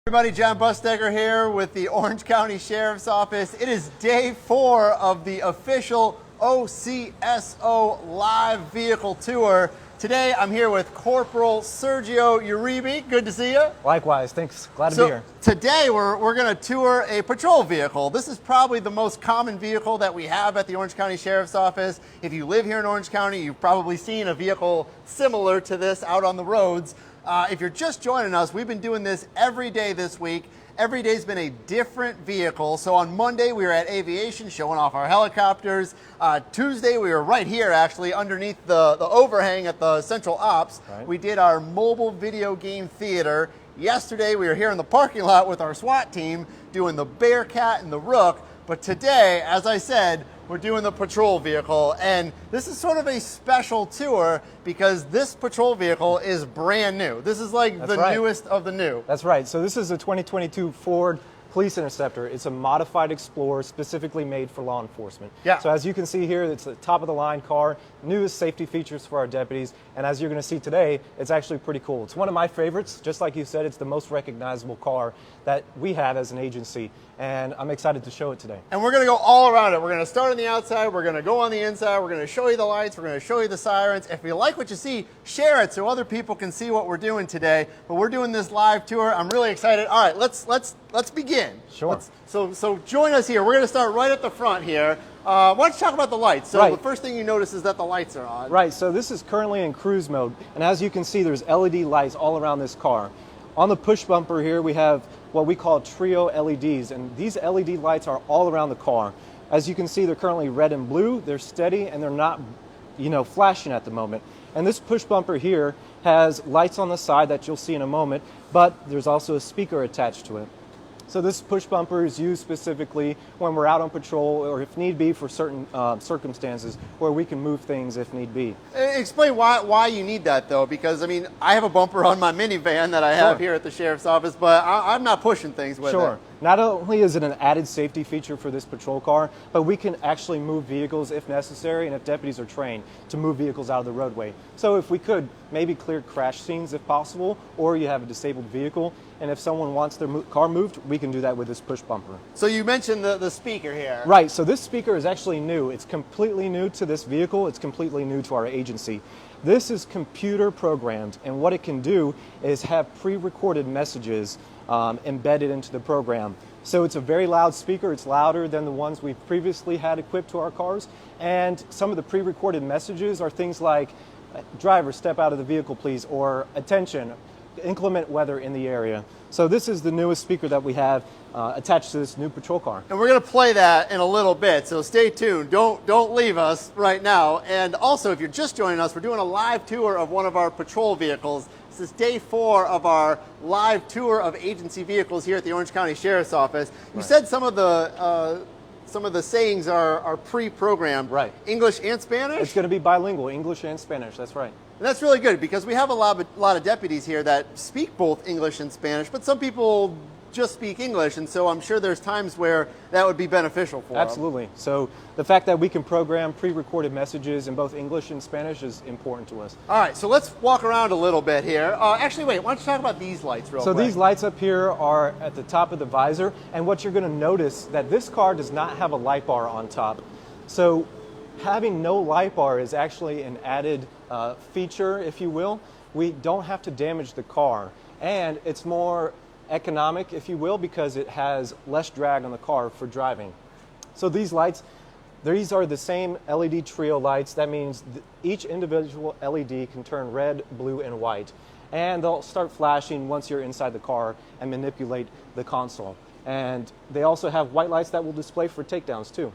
Everybody, John Busdeker here with the Orange County Sheriff's Office. It is day 4 of the official OCSO live vehicle tour. Today I'm here with Corporal Sergio Uribe. Good to see you. Likewise, thanks. Glad to be here. Today we're going to tour a patrol vehicle. This is probably the most common vehicle that we have at the Orange County Sheriff's Office. If you live here in Orange County, you've probably seen a vehicle similar to this out on the roads. If you're just joining us, we've been doing this every day this week. Every day's been a different vehicle. So on Monday, we were at Aviation showing off our helicopters. Tuesday, we were right here, actually, underneath the overhang at the Central Ops. Right. We did our mobile video game theater. Yesterday, we were here in the parking lot with our SWAT team doing the Bearcat and the Rook. But today, as I said, we're doing the patrol vehicle, and this is sort of a special tour because this patrol vehicle is brand new. This is like newest of the new. That's right. So this is a 2022 Ford Police Interceptor. It's a modified Explorer specifically made for law enforcement. Yeah. So as you can see here, it's the top of the line car, newest safety features for our deputies, and as you're going to see today, it's actually pretty cool. It's one of my favorites. Just like you said, it's the most recognizable car that we have as an agency, and I'm excited to show it today. And we're going to go all around it. We're going to start on the outside, we're going to go on the inside, we're going to show you the lights, we're going to show you the sirens. If you like what you see, share it so other people can see what we're doing today. But we're doing this live tour. I'm really excited. All right, let's begin. Sure. So join us here. We're going to start right at the front here. Why don't you talk about the lights? So the first thing you notice is that the lights are on. Right, so this is currently in cruise mode, and as you can see, there's LED lights all around this car. On the push bumper here, we have what we call trio LEDs, and these LED lights are all around the car. As you can see, they're currently red and blue, they're steady, and they're not, flashing at the moment. And this push bumper here has lights on the side that you'll see in a moment, but there's also a speaker attached to it. So this push bumper is used specifically when we're out on patrol or if need be for certain circumstances where we can move things if need be. Explain why you need that though, because I mean, I have a bumper on my minivan that I have here at the Sheriff's Office, but I'm not pushing things with it. Not only is it an added safety feature for this patrol car, but we can actually move vehicles if necessary and if deputies are trained to move vehicles out of the roadway. So if we could maybe clear crash scenes if possible, or you have a disabled vehicle, and if someone wants their car moved, we can do that with this push bumper. So you mentioned the speaker here. Right, so this speaker is actually new. It's completely new to this vehicle. It's completely new to our agency. This is computer programmed, and what it can do is have pre-recorded messages embedded into the program. So it's a very loud speaker. It's louder than the ones we've previously had equipped to our cars. And some of the pre-recorded messages are things like, driver, step out of the vehicle, please, or attention, inclement weather in the area. So this is the newest speaker that we have attached to this new patrol car. And we're going to play that in a little bit, so stay tuned. Don't leave us right now. And also, if you're just joining us, we're doing a live tour of one of our patrol vehicles. This is day 4 of our live tour of agency vehicles here at the Orange County Sheriff's Office. You said some of the sayings are pre-programmed. Right. English and Spanish? It's going to be bilingual, English and Spanish, that's right. And that's really good because we have a lot of deputies here that speak both English and Spanish, but some people just speak English, and so I'm sure there's times where that would be beneficial for them. Absolutely. So the fact that we can program pre-recorded messages in both English and Spanish is important to us. All right, so let's walk around a little bit here. Actually, wait, why don't you talk about these lights real quick? So these lights up here are at the top of the visor, and what you're going to notice that this car does not have a light bar on top. So having no light bar is actually an added feature, if you will. We don't have to damage the car, and it's more economic, if you will, because it has less drag on the car for driving. So these lights, these are the same LED trio lights. That means each individual LED can turn red, blue, and white, and they'll start flashing once you're inside the car and manipulate the console. And they also have white lights that will display for takedowns too.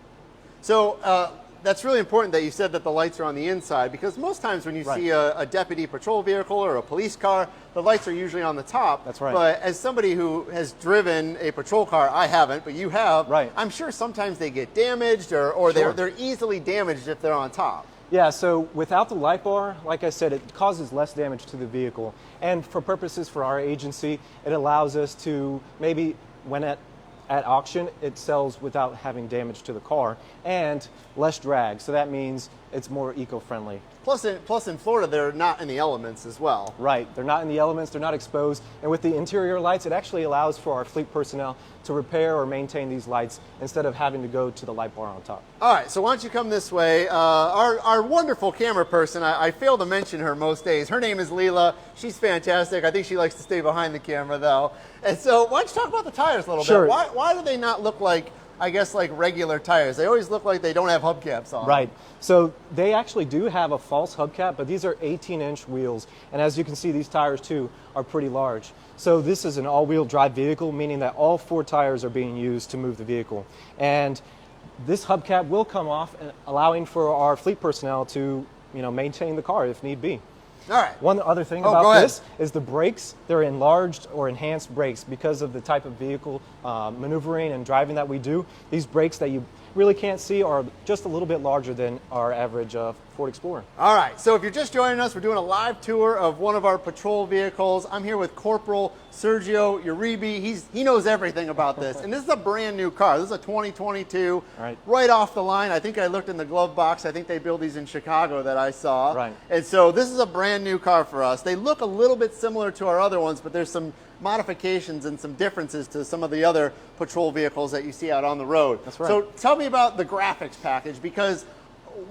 So that's really important that you said that the lights are on the inside, because most times when you see a deputy patrol vehicle or a police car, the lights are usually on the top. That's right. But as somebody who has driven a patrol car, I haven't, but you have, right. I'm sure sometimes they get damaged or they're easily damaged if they're on top. Yeah, so without the light bar, like I said, it causes less damage to the vehicle. And for purposes for our agency, it allows us to maybe, when at auction, it sells without having damage to the car and less drag. So that means it's more eco-friendly. Plus in Florida, they're not in the elements as well. Right, they're not in the elements, they're not exposed, and with the interior lights, it actually allows for our fleet personnel to repair or maintain these lights instead of having to go to the light bar on top. All right, so why don't you come this way. Our wonderful camera person, I fail to mention her most days. Her name is Leela. She's fantastic. I think she likes to stay behind the camera, though. And so why don't you talk about the tires a little Sure. bit? Why do they not look like, I guess, like regular tires? They always look like they don't have hubcaps on. Right. So they actually do have a false hubcap, but these are 18-inch wheels. And as you can see, these tires, too, are pretty large. So this is an all-wheel drive vehicle, meaning that all 4 tires are being used to move the vehicle. And this hubcap will come off, allowing for our fleet personnel to, maintain the car if need be. All right. One other thing go about ahead. this is the brakes. They're enlarged or enhanced brakes because of the type of vehicle maneuvering and driving that we do. These brakes that you really can't see are just a little bit larger than our average Ford Explorer. All right, so if you're just joining us, we're doing a live tour of one of our patrol vehicles. I'm here with Corporal Sergio Uribe. He knows everything about this, and this is a brand new car. This is a 2022, right off the line. I think I looked in the glove box. I think they build these in Chicago that I saw. Right. And so this is a brand new car for us. They look a little bit similar to our other ones, but there's some modifications and some differences to some of the other patrol vehicles that you see out on the road. That's right. So tell me about the graphics package, because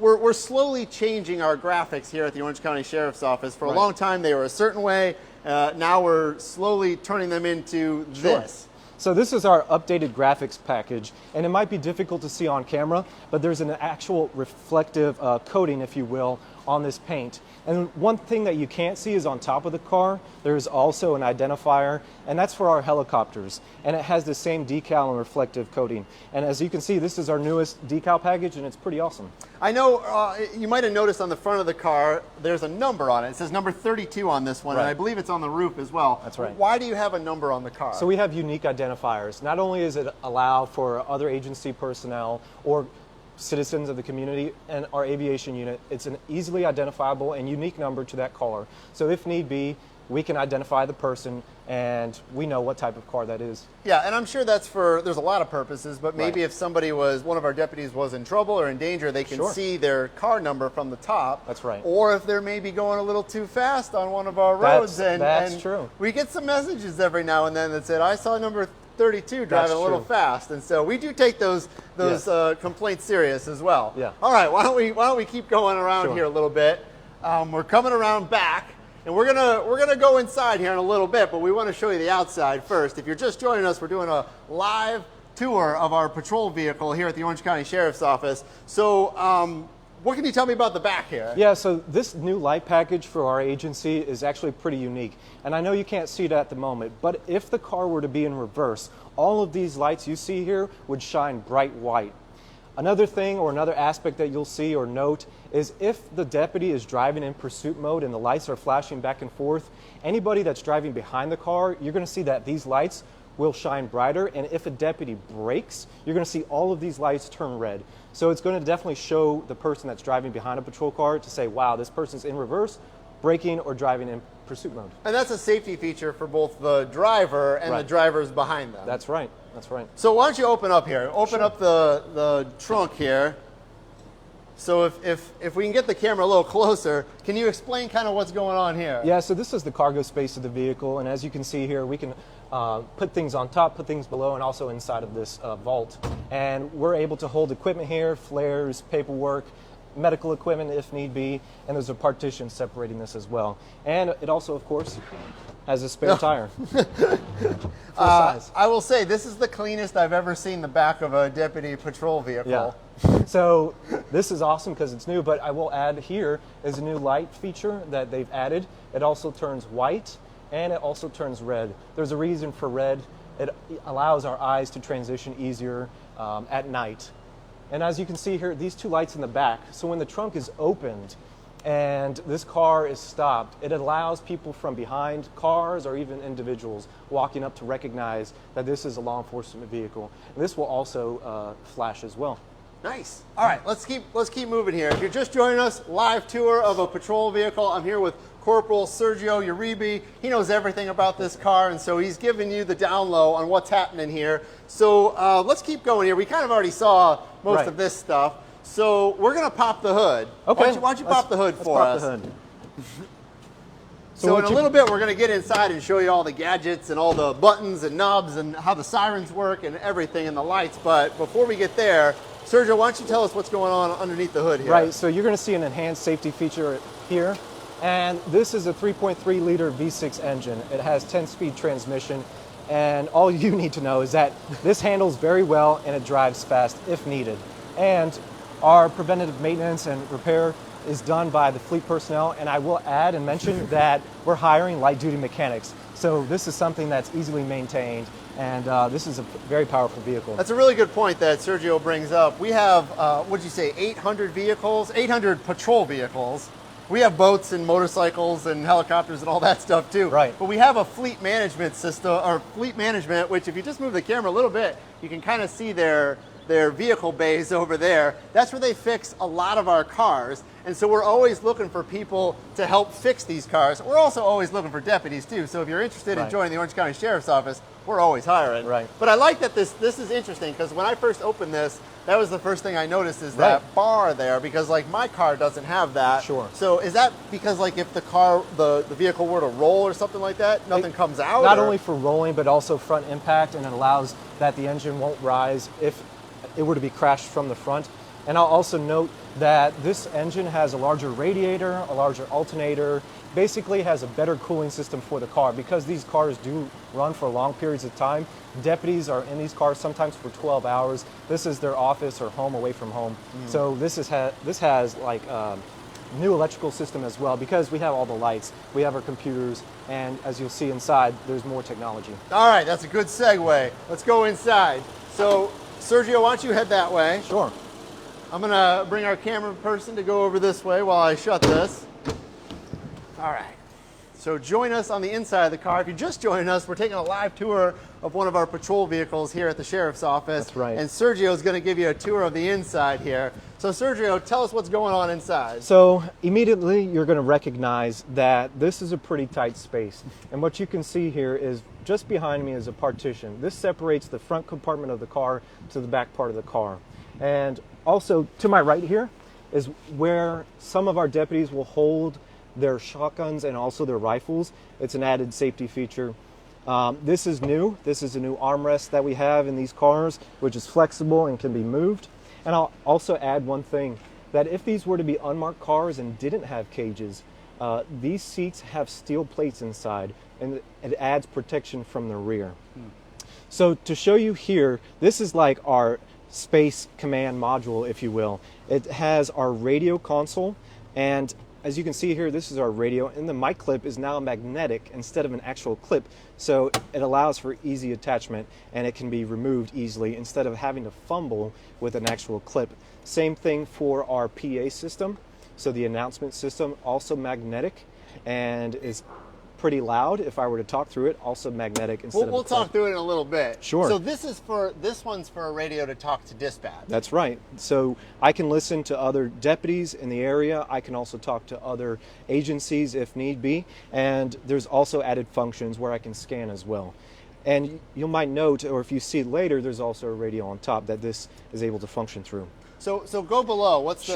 we're slowly changing our graphics here at the Orange County Sheriff's Office. For a long time, they were a certain way. Now we're slowly turning them into this. So this is our updated graphics package, and it might be difficult to see on camera, but there's an actual reflective coating, if you will, on this paint. And one thing that you can't see is on top of the car, there's also an identifier, and that's for our helicopters. And it has the same decal and reflective coating. And as you can see, this is our newest decal package, and it's pretty awesome. I know you might have noticed on the front of the car, there's a number on it. It says number 32 on this one, and I believe it's on the roof as well. That's right. Why do you have a number on the car? So we have unique identifiers. Not only is it allowed for other agency personnel or citizens of the community and our aviation unit, it's an easily identifiable and unique number to that car. So if need be, we can identify the person and we know what type of car that is. Yeah, and I'm sure that's there's a lot of purposes, but maybe if one of our deputies was in trouble or in danger, they can see their car number from the top. That's right. Or if they're maybe going a little too fast on one of our roads. That's true. We get some messages every now and then that said, I saw number 32 driving a little fast, and so we do take those complaints serious as well. Yeah. All right, why don't we keep going around here a little bit? We're coming around back, and we're gonna go inside here in a little bit, but we want to show you the outside first. If you're just joining us, we're doing a live tour of our patrol vehicle here at the Orange County Sheriff's Office. So what can you tell me about the back here? Yeah, so this new light package for our agency is actually pretty unique. And I know you can't see it at the moment, but if the car were to be in reverse, all of these lights you see here would shine bright white. Another thing or another aspect that you'll see or note is if the deputy is driving in pursuit mode and the lights are flashing back and forth, anybody that's driving behind the car, you're going to see that these lights will shine brighter, and if a deputy brakes, you're going to see all of these lights turn red. So it's going to definitely show the person that's driving behind a patrol car to say, wow, this person's in reverse, braking, or driving in pursuit mode. And that's a safety feature for both the driver and the drivers behind them. That's right. That's right. So why don't you open up here? Open up the trunk here. So if we can get the camera a little closer, can you explain kind of what's going on here? Yeah, so this is the cargo space of the vehicle, and as you can see here, we can put things on top, put things below, and also inside of this vault. And we're able to hold equipment here, flares, paperwork, medical equipment if need be, and there's a partition separating this as well. And it also, of course, has a spare tire. I will say, this is the cleanest I've ever seen the back of a deputy patrol vehicle. Yeah. So this is awesome because it's new, but I will add here is a new light feature that they've added. It also turns white and it also turns red. There's a reason for red. It allows our eyes to transition easier at night. And as you can see here, these two lights in the back, so when the trunk is opened and this car is stopped, it allows people from behind cars or even individuals walking up to recognize that this is a law enforcement vehicle. And this will also flash as well. Nice. All right, let's keep moving here. If you're just joining us, live tour of a patrol vehicle. I'm here with Corporal Sergio Uribe. He knows everything about this car, and so he's giving you the down low on what's happening here. So let's keep going here. We kind of already saw most of this stuff. So we're gonna pop the hood. Okay. Why don't you pop the hood for pop us? the hood. So in a little bit, we're going to get inside and show you all the gadgets and all the buttons and knobs and how the sirens work and everything and the lights. But before we get there, Sergio, why don't you tell us what's going on underneath the hood here? Right, so you're going to see an enhanced safety feature here. And this is a 3.3 liter V6 engine. It has 10-speed transmission. And all you need to know is that this handles very well and it drives fast if needed. And our preventative maintenance and repair is done by the fleet personnel, and I will add and mention that we're hiring light-duty mechanics. So this is something that's easily maintained, and this is a very powerful vehicle. That's a really good point that Sergio brings up. We have, what'd you say, 800 vehicles, 800 patrol vehicles. We have boats and motorcycles and helicopters and all that stuff too. Right. But we have a fleet management system, or fleet management, which if you just move the camera a little bit, you can kind of see their vehicle bays over there. That's where they fix a lot of our cars. And so we're always looking for people to help fix these cars. We're also always looking for deputies too. So if you're interested in joining the Orange County Sheriff's Office, we're always hiring. Right. But I like that this is interesting, because when I first opened this, that was the first thing I noticed is that bar there, because like my car doesn't have that. Sure. So is that because like if the car, the vehicle were to roll or something like that, nothing comes out? Not only for rolling, but also front impact, and it allows that the engine won't rise if it were to be crashed from the front. And I'll also note that this engine has a larger radiator, a larger alternator, basically has a better cooling system for the car, because these cars do run for long periods of time. Deputies are in these cars sometimes for 12 hours. This is their office or home away from home. So this has like new electrical system as well, because we have all the lights, we have our computers, and as you'll see inside, there's more technology. All right, that's a good segue. Let's go inside. So Sergio, why don't you head that way? Sure. I'm gonna bring our camera person to go over this way while I shut this. All right. So join us on the inside of the car. If you're just joining us, we're taking a live tour of one of our patrol vehicles here at the Sheriff's Office. That's right. And Sergio is gonna give you a tour of the inside here. So Sergio, tell us what's going on inside. So immediately you're going to recognize that this is a pretty tight space. And what you can see here is just behind me is a partition. This separates the front compartment of the car to the back part of the car. And also to my right here is where some of our deputies will hold their shotguns and also their rifles. It's an added safety feature. This is new. This is a new armrest that we have in these cars, which is flexible and can be moved. And I'll also add one thing, that if these were to be unmarked cars and didn't have cages, these seats have steel plates inside, and it adds protection from the rear. So to show you here, this is like our space command module, if you will. It has our radio console, and as you can see here, this is our radio, and the mic clip is now magnetic instead of an actual clip, so it allows for easy attachment, and it can be removed easily instead of having to fumble with an actual clip. Same thing for our PA system. So the announcement system, also magnetic, and is pretty loud. If I were to talk through it, also magnetic instead of a We'll clip. talk through it in a little bit. Sure. So this one's for a radio to talk to dispatch. That's right. So I can listen to other deputies in the area. I can also talk to other agencies if need be. And there's also added functions where I can scan as well. And you might note, or if you see it later, there's also a radio on top that this is able to function through. So go below. What's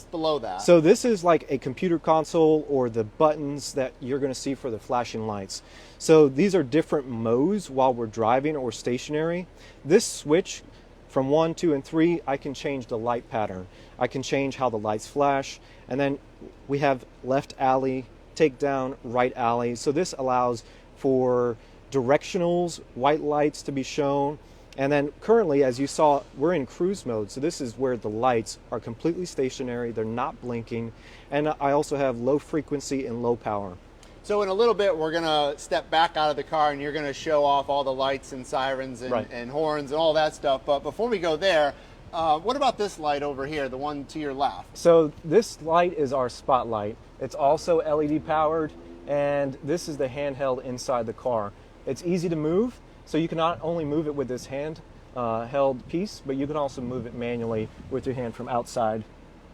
below that? So this is like a computer console, or the buttons that you're going to see for the flashing lights. So these are different modes while we're driving or stationary. This switch from 1, 2, and 3, I can change the light pattern. I can change how the lights flash. And then we have left alley, take down, right alley. So this allows for directionals, white lights to be shown. And then currently, as you saw, we're in cruise mode. So this is where the lights are completely stationary. They're not blinking. And I also have low frequency and low power. So in a little bit, we're going to step back out of the car and you're going to show off all the lights and sirens and horns and all that stuff. But before we go there, what about this light over here, the one to your left? So this light is our spotlight. It's also LED powered, and this is the handheld inside the car. It's easy to move. So you can not only move it with this hand held piece, but you can also move it manually with your hand from outside.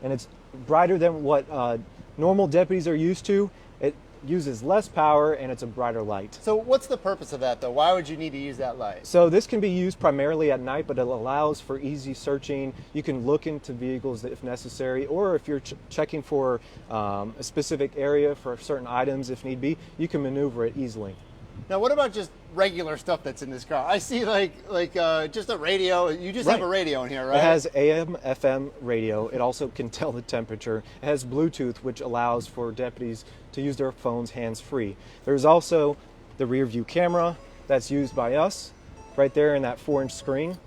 And it's brighter than what normal deputies are used to. uses less power and it's a brighter light. So what's the purpose of that though? Why would you need to use that light? So this can be used primarily at night, but it allows for easy searching. You can look into vehicles if necessary, or if you're checking for a specific area for certain items if need be, you can maneuver it easily. Now, what about just regular stuff that's in this car? I see like just a radio. You just have a radio in here, right? It has AM, FM radio. It also can tell the temperature. It has Bluetooth, which allows for deputies to use their phones hands-free. There's also the rear view camera that's used by us right there in that 4-inch screen,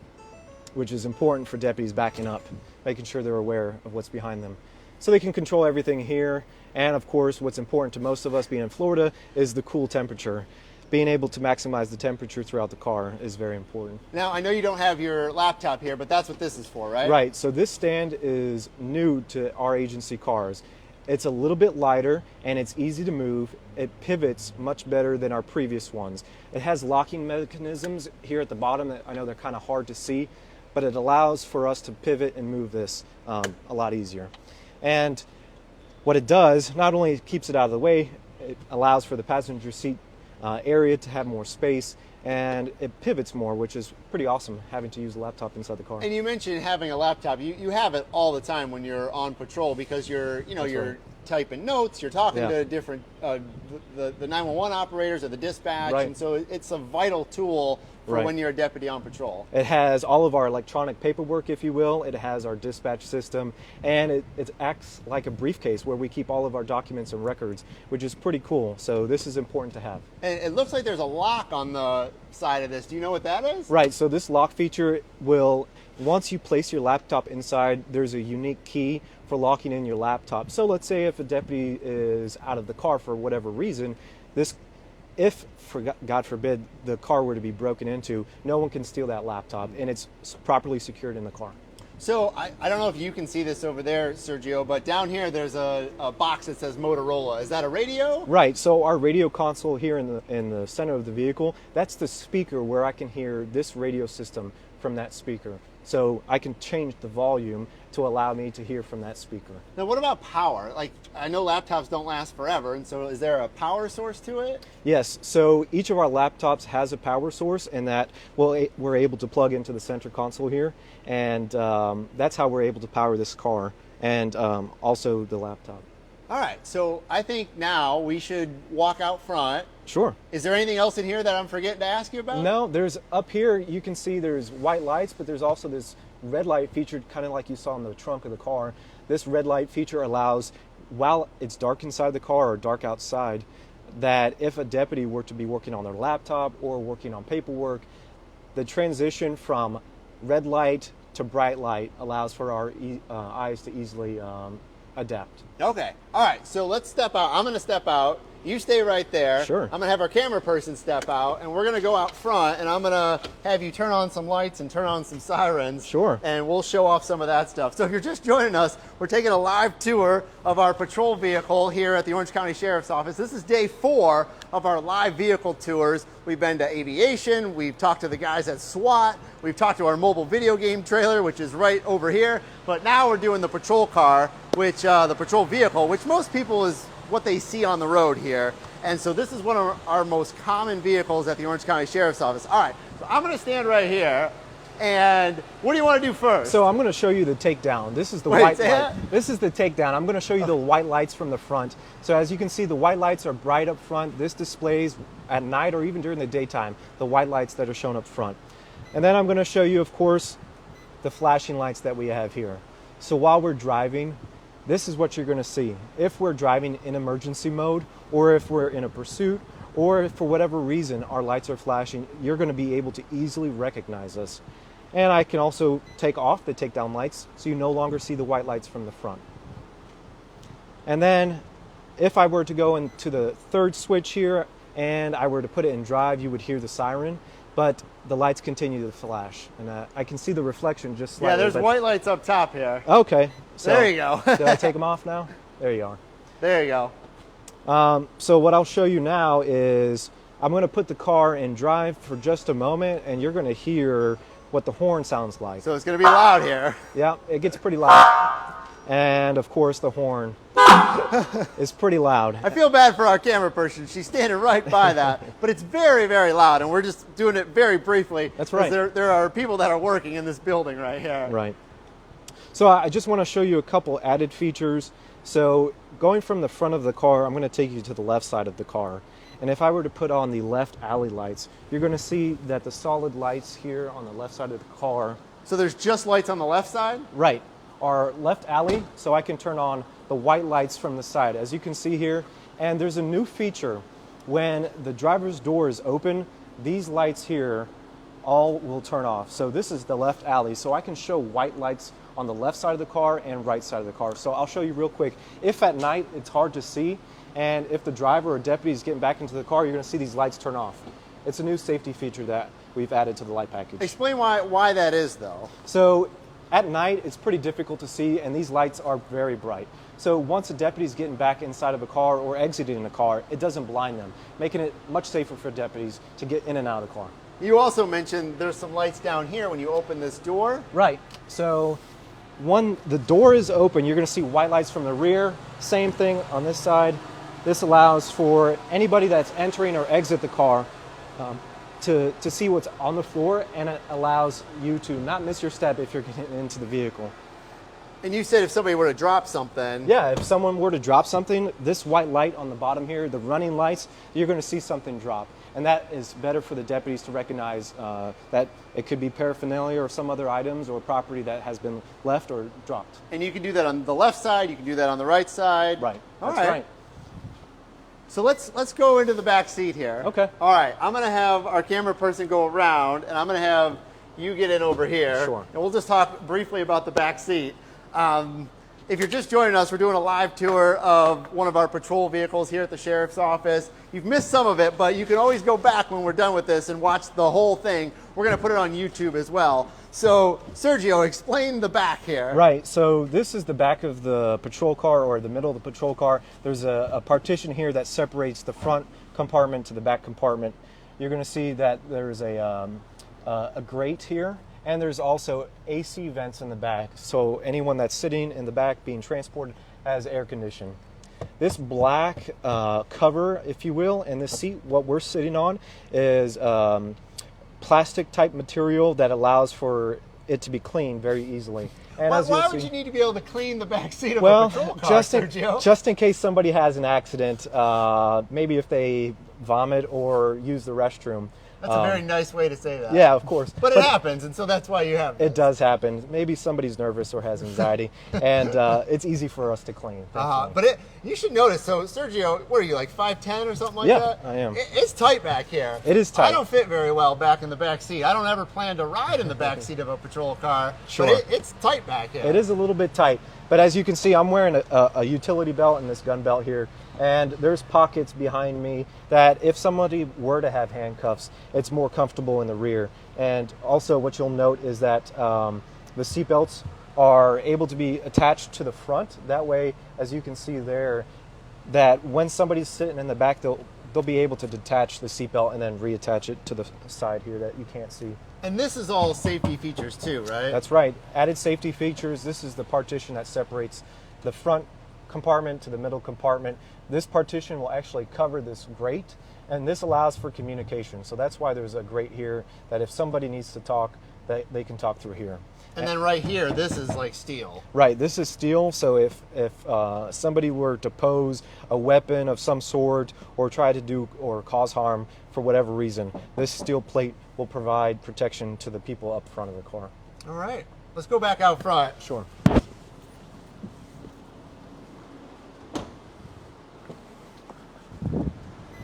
which is important for deputies backing up, making sure they're aware of what's behind them. So they can control everything here. And of course, what's important to most of us being in Florida is the cool temperature. Being able to maximize the temperature throughout the car is very important. Now, I know you don't have your laptop here, but that's what this is for, right? Right, so this stand is new to our agency cars. It's a little bit lighter and it's easy to move. It pivots much better than our previous ones. It has locking mechanisms here at the bottom that I know they're kind of hard to see, but it allows for us to pivot and move this a lot easier. And what it does, not only keeps it out of the way, it allows for the passenger seat area to have more space, and it pivots more, which is pretty awesome, having to use a laptop inside the car. And you mentioned having a laptop. You have it all the time when you're on patrol because you're Right. typing notes, you're talking to different the 911 operators or the dispatch, Right. and so it's a vital tool for Right. when you're a deputy on patrol. It has all of our electronic paperwork, if you will. It has our dispatch system, and it acts like a briefcase where we keep all of our documents and records, which is pretty cool. So this is important to have. And it looks like there's a lock on the side of this. Do you know what that is? Right, so this lock feature will, once you place your laptop inside, there's a unique key for locking in your laptop. So let's say if a deputy is out of the car for whatever reason, if, God forbid, the car were to be broken into, no one can steal that laptop, and it's properly secured in the car. So I don't know if you can see this over there, Sergio, but down here there's a box that says Motorola. Is that a radio? Right, so our radio console here in the center of the vehicle, that's the speaker where I can hear this radio system from that speaker. So I can change the volume to allow me to hear from that speaker. Now, what about power? Like, I know laptops don't last forever, and so is there a power source to it? Yes, so each of our laptops has a power source, and that we're able to plug into the center console here, and that's how we're able to power this car and also the laptop. All right, so I think now we should walk out front. Sure. Is there anything else in here that I'm forgetting to ask you about? No, there's up here, you can see there's white lights, but there's also this red light featured kind of like you saw in the trunk of the car. This red light feature allows, while it's dark inside the car or dark outside, that if a deputy were to be working on their laptop or working on paperwork, the transition from red light to bright light allows for our eyes to easily adapt. Okay. All right, so let's step out. I'm going to step out. You stay right there. Sure. I'm going to have our camera person step out, and we're going to go out front, and I'm going to have you turn on some lights and turn on some sirens. Sure. And we'll show off some of that stuff. So if you're just joining us, we're taking a live tour of our patrol vehicle here at the Orange County Sheriff's Office. This is day 4 of our live vehicle tours. We've been to aviation. We've talked to the guys at SWAT. We've talked to our mobile video game trailer, which is right over here. But now we're doing the patrol car, which the patrol vehicle, which most people is what they see on the road here. And so this is one of our most common vehicles at the Orange County Sheriff's Office. All right, so I'm going to stand right here. And what do you want to do first? So I'm going to show you the takedown. This is the Wait, white say light. that? This is the takedown. I'm going to show you the white lights from the front. So as you can see, the white lights are bright up front. This displays at night or even during the daytime, the white lights that are shown up front. And then I'm going to show you, of course, the flashing lights that we have here. So while we're driving, this is what you're going to see. If we're driving in emergency mode, or if we're in a pursuit, or if for whatever reason our lights are flashing, you're going to be able to easily recognize us. And I can also take off the takedown lights so you no longer see the white lights from the front. And then if I were to go into the third switch here and I were to put it in drive, you would hear the siren, but the lights continue to flash. And I can see the reflection just slightly. yeah, there's white lights up top here. Okay. So There you go. did I take them off now? There you are. There you go. So what I'll show you now is I'm going to put the car in drive for just a moment, and you're going to hear what the horn sounds like. So it's going to be loud here. Yeah, it gets pretty loud. And of course the horn is pretty loud. I feel bad for our camera person. She's standing right by that, but it's very, very loud, and we're just doing it very briefly. That's right. There are people that are working in this building right here. Right. So I just want to show you a couple added features. So going from the front of the car, I'm going to take you to the left side of the car. And if I were to put on the left alley lights, you're going to see that the solid lights here on the left side of the car. So there's just lights on the left side? Right. Our left alley, so I can turn on the white lights from the side, as you can see here. And there's a new feature. When the driver's door is open, these lights here all will turn off. So this is the left alley, so I can show white lights on the left side of the car and right side of the car. So I'll show you real quick. If at night it's hard to see, and if the driver or deputy is getting back into the car, you're going to see these lights turn off. It's a new safety feature that we've added to the light package. Explain why that is, though. So at night, it's pretty difficult to see, and these lights are very bright. So once a deputy is getting back inside of a car or exiting a car, it doesn't blind them, making it much safer for deputies to get in and out of the car. You also mentioned there's some lights down here when you open this door. Right. So when the door is open, you're going to see white lights from the rear. Same thing on this side. This allows for anybody that's entering or exit the car to see what's on the floor, and it allows you to not miss your step if you're getting into the vehicle. And you said if somebody were to drop something. Yeah, if someone were to drop something, this white light on the bottom here, the running lights, you're going to see something drop. And that is better for the deputies to recognize that it could be paraphernalia or some other items or property that has been left or dropped. And you can do that on the left side, you can do that on the right side. Right, All that's right. So let's go into the back seat here. Okay. All right, I'm going to have our camera person go around, and I'm going to have you get in over here. Sure. And we'll just talk briefly about the back seat. If you're just joining us, we're doing a live tour of one of our patrol vehicles here at the Sheriff's Office. You've missed some of it, but you can always go back when we're done with this and watch the whole thing. We're going to put it on YouTube as well. So, Sergio, explain the back here. Right, so this is the back of the patrol car, or the middle of the patrol car. There's a partition here that separates the front compartment to the back compartment. You're going to see that there's a grate here. And there's also AC vents in the back, so anyone that's sitting in the back being transported has air conditioning. This black cover, if you will, and this seat, what we're sitting on, is plastic type material that allows for it to be cleaned very easily. And Why would you need to be able to clean the back seat of a patrol car, Sergio? Just in case somebody has an accident, maybe if they vomit or use the restroom. That's a very nice way to say that. Yeah, of course. But it happens, and so that's why you have this. It does happen. Maybe somebody's nervous or has anxiety, and it's easy for us to clean. But you should notice, so Sergio, what are you, like 5'10" or something like that? Yeah, I am. It's tight back here. It is tight. I don't fit very well back in the back seat. I don't ever plan to ride in the back seat of a patrol car, Sure. but it's tight back here. It is a little bit tight, but as you can see, I'm wearing a utility belt and this gun belt here, and there's pockets behind me that if somebody were to have handcuffs, it's more comfortable in the rear. And also what you'll note is that the seat belts are able to be attached to the front. That way, as you can see there, that when somebody's sitting in the back, they'll be able to detach the seatbelt and then reattach it to the side here that you can't see. And this is all safety features too, right? That's right. Added safety features. This is the partition that separates the front compartment to the middle compartment. This partition will actually cover this grate, and this allows for communication. So that's why there's a grate here that if somebody needs to talk, they can talk through here. And then right here, this is like steel. Right, this is steel, so if somebody were to pose a weapon of some sort or try to do or cause harm for whatever reason, this steel plate will provide protection to the people up front of the car. All right, let's go back out front. Sure.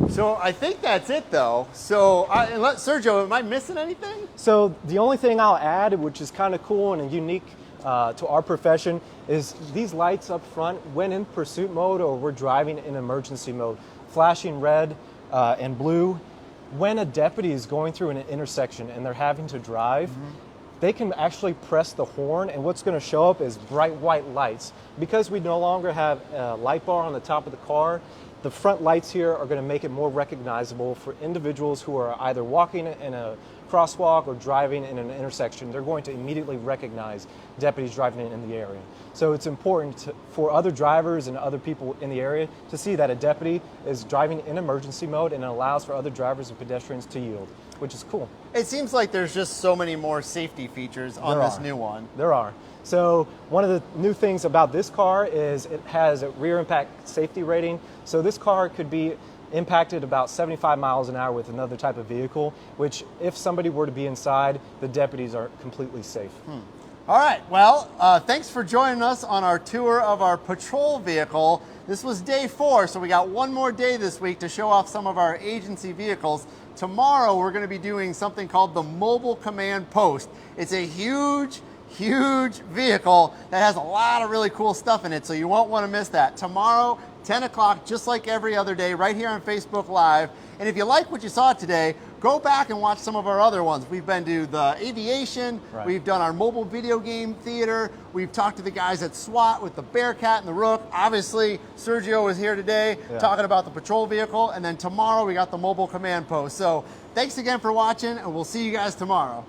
So I think that's it though. So Sergio, am I missing anything? So the only thing I'll add, which is kind of cool and unique to our profession, is these lights up front when in pursuit mode or we're driving in emergency mode, flashing red and blue. When a deputy is going through an intersection and they're having to drive, they can actually press the horn, and what's going to show up is bright white lights. Because we no longer have a light bar on the top of the car, the front lights here are going to make it more recognizable for individuals who are either walking in a crosswalk or driving in an intersection, they're going to immediately recognize deputies driving in the area. So it's important for other drivers and other people in the area to see that a deputy is driving in emergency mode, and it allows for other drivers and pedestrians to yield, which is cool. It seems like there's just so many more safety features on this new one. There are. So one of the new things about this car is it has a rear impact safety rating. So this car could be impacted about 75 miles an hour with another type of vehicle, which if somebody were to be inside, the deputies are completely safe. All right, well, thanks for joining us on our tour of our patrol vehicle. This was day 4, so we got one more day this week to show off some of our agency vehicles. Tomorrow, we're going to be doing something called the Mobile Command Post. It's a huge vehicle that has a lot of really cool stuff in it, so you won't want to miss that. Tomorrow, 10 o'clock, just like every other day, right here on Facebook Live. And if you like what you saw today, go back and watch some of our other ones. We've been to the aviation, we've done our mobile video game theater, we've talked to the guys at SWAT with the Bearcat and the Rook. Obviously, Sergio was here today talking about the patrol vehicle, and then tomorrow we got the Mobile Command Post. So thanks again for watching, and we'll see you guys tomorrow.